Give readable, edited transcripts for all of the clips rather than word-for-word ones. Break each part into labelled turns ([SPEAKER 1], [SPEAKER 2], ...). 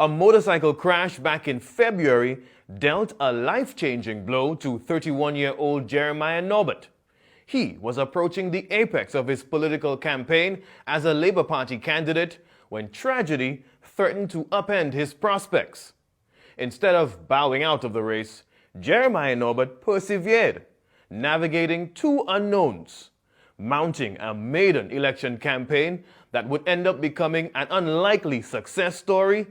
[SPEAKER 1] A motorcycle crash back in February dealt a life-changing blow to 31-year-old Jeremiah Norbert. He was approaching the apex of his political campaign as a Labour Party candidate when tragedy threatened to upend his prospects. Instead of bowing out of the race, Jeremiah Norbert persevered, navigating two unknowns, mounting a maiden election campaign that would end up becoming an unlikely success story,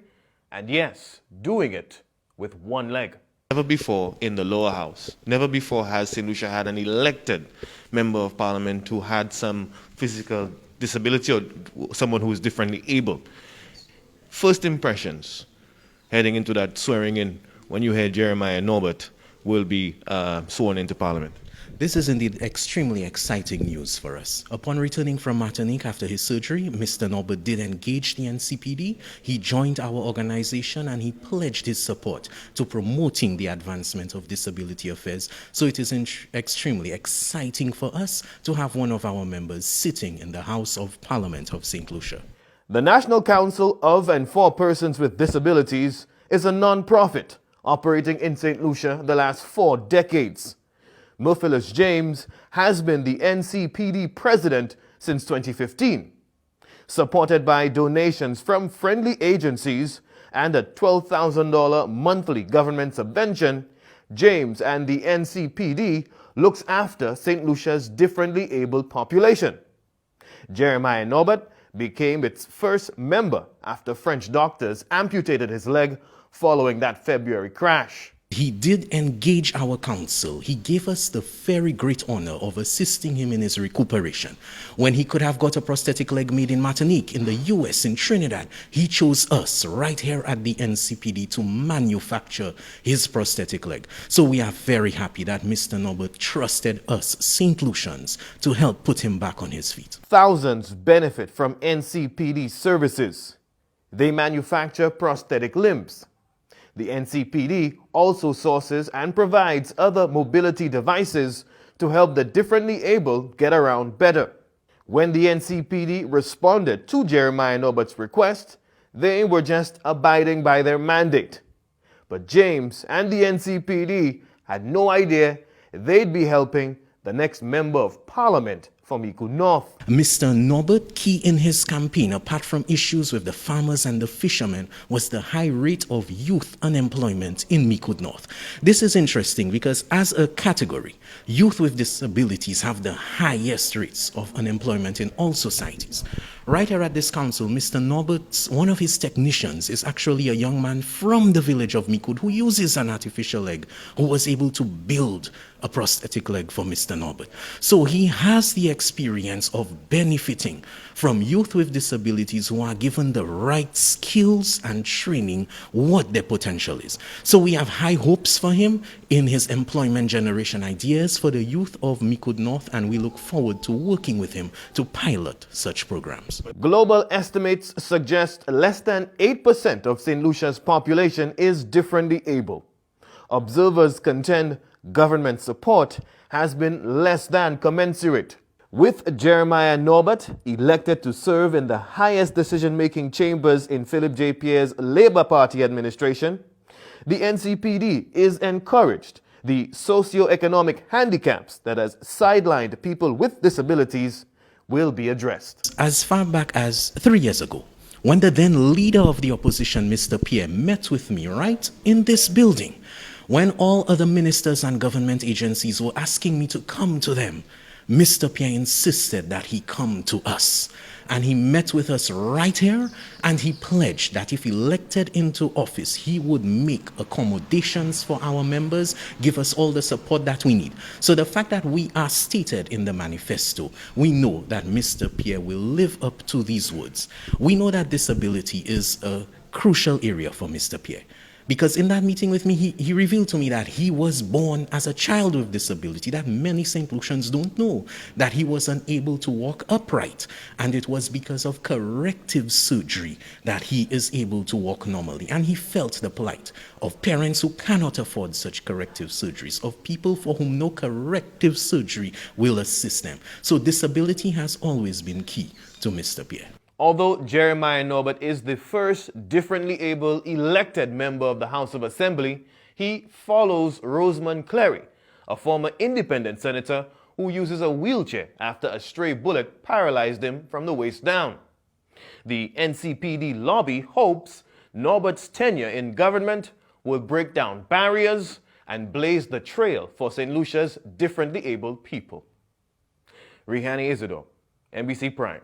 [SPEAKER 1] and yes, doing it with one leg.
[SPEAKER 2] Never before in the lower house, never before has Saint Lucia had an elected member of parliament who had some physical disability or someone who is differently able. First impressions heading into that swearing in when you hear Jeremiah Norbert will be sworn into parliament.
[SPEAKER 3] This is indeed extremely exciting news for us. Upon returning from Martinique after his surgery, Mr. Norbert did engage the NCPD. He joined our organization and he pledged his support to promoting the advancement of disability affairs. So it is extremely exciting for us to have one of our members sitting in the House of Parliament of St. Lucia.
[SPEAKER 1] The National Council of and for Persons with Disabilities is a non-profit operating in St. Lucia the last 4 decades. Phyllis James has been the NCPD president since 2015. Supported by donations from friendly agencies and a $12,000 monthly government subvention, James and the NCPD looks after St. Lucia's differently abled population. Jeremiah Norbert became its first member after French doctors amputated his leg following that February crash.
[SPEAKER 3] He did engage our council. He gave us the very great honor of assisting him in his recuperation. When he could have got a prosthetic leg made in Martinique, in the US, in Trinidad, he chose us right here at the NCPD to manufacture his prosthetic leg. So we are very happy that Mr. Norbert trusted us, St. Lucians, to help put him back on his feet.
[SPEAKER 1] Thousands benefit from NCPD services. They manufacture prosthetic limbs. The NCPD also sources and provides other mobility devices to help the differently able get around better. When the NCPD responded to Jeremiah Norbert's request, they were just abiding by their mandate. But James and the NCPD had no idea they'd be helping the next member of parliament from Micoud North.
[SPEAKER 3] Mr. Norbert, key in his campaign, apart from issues with the farmers and the fishermen, was the high rate of youth unemployment in Micoud North. This is interesting because as a category, youth with disabilities have the highest rates of unemployment in all societies. Right here at this council, Mr. Norbert, one of his technicians, is actually a young man from the village of Micoud who uses an artificial leg, who was able to build a prosthetic leg for Mr. Norbert. So he has the experience of benefiting from youth with disabilities who are given the right skills and training what their potential is. So we have high hopes for him in his employment generation ideas for the youth of Micoud North, and we look forward to working with him to pilot such programs.
[SPEAKER 1] Global estimates suggest less than 8% of St. Lucia's population is differently able. Observers contend government support has been less than commensurate. With Jeremiah Norbert elected to serve in the highest decision-making chambers in Philip J. Pierre's Labour Party administration, the NCPD is encouraged the socio-economic handicaps that has sidelined people with disabilities will be addressed.
[SPEAKER 3] As far back as 3 years ago, when the then leader of the opposition, Mr. Pierre, met with me right in this building, when all other ministers and government agencies were asking me to come to them, Mr. Pierre insisted that he come to us. And he met with us right here, and he pledged that if elected into office, he would make accommodations for our members, give us all the support that we need. So the fact that we are stated in the manifesto, we know that Mr. Pierre will live up to these words. We know that disability is a crucial area for Mr. Pierre. Because in that meeting with me, he revealed to me that he was born as a child with disability, that many St. Lucians don't know, that he was unable to walk upright. And it was because of corrective surgery that he is able to walk normally. And he felt the plight of parents who cannot afford such corrective surgeries, of people for whom no corrective surgery will assist them. So disability has always been key to Mr. Pierre.
[SPEAKER 1] Although Jeremiah Norbert is the first differently able elected member of the House of Assembly, he follows Rosamond Cleary, a former independent senator who uses a wheelchair after a stray bullet paralyzed him from the waist down. The NCPD lobby hopes Norbert's tenure in government will break down barriers and blaze the trail for St. Lucia's differently abled people. Rehani Isidore, NBC Prime.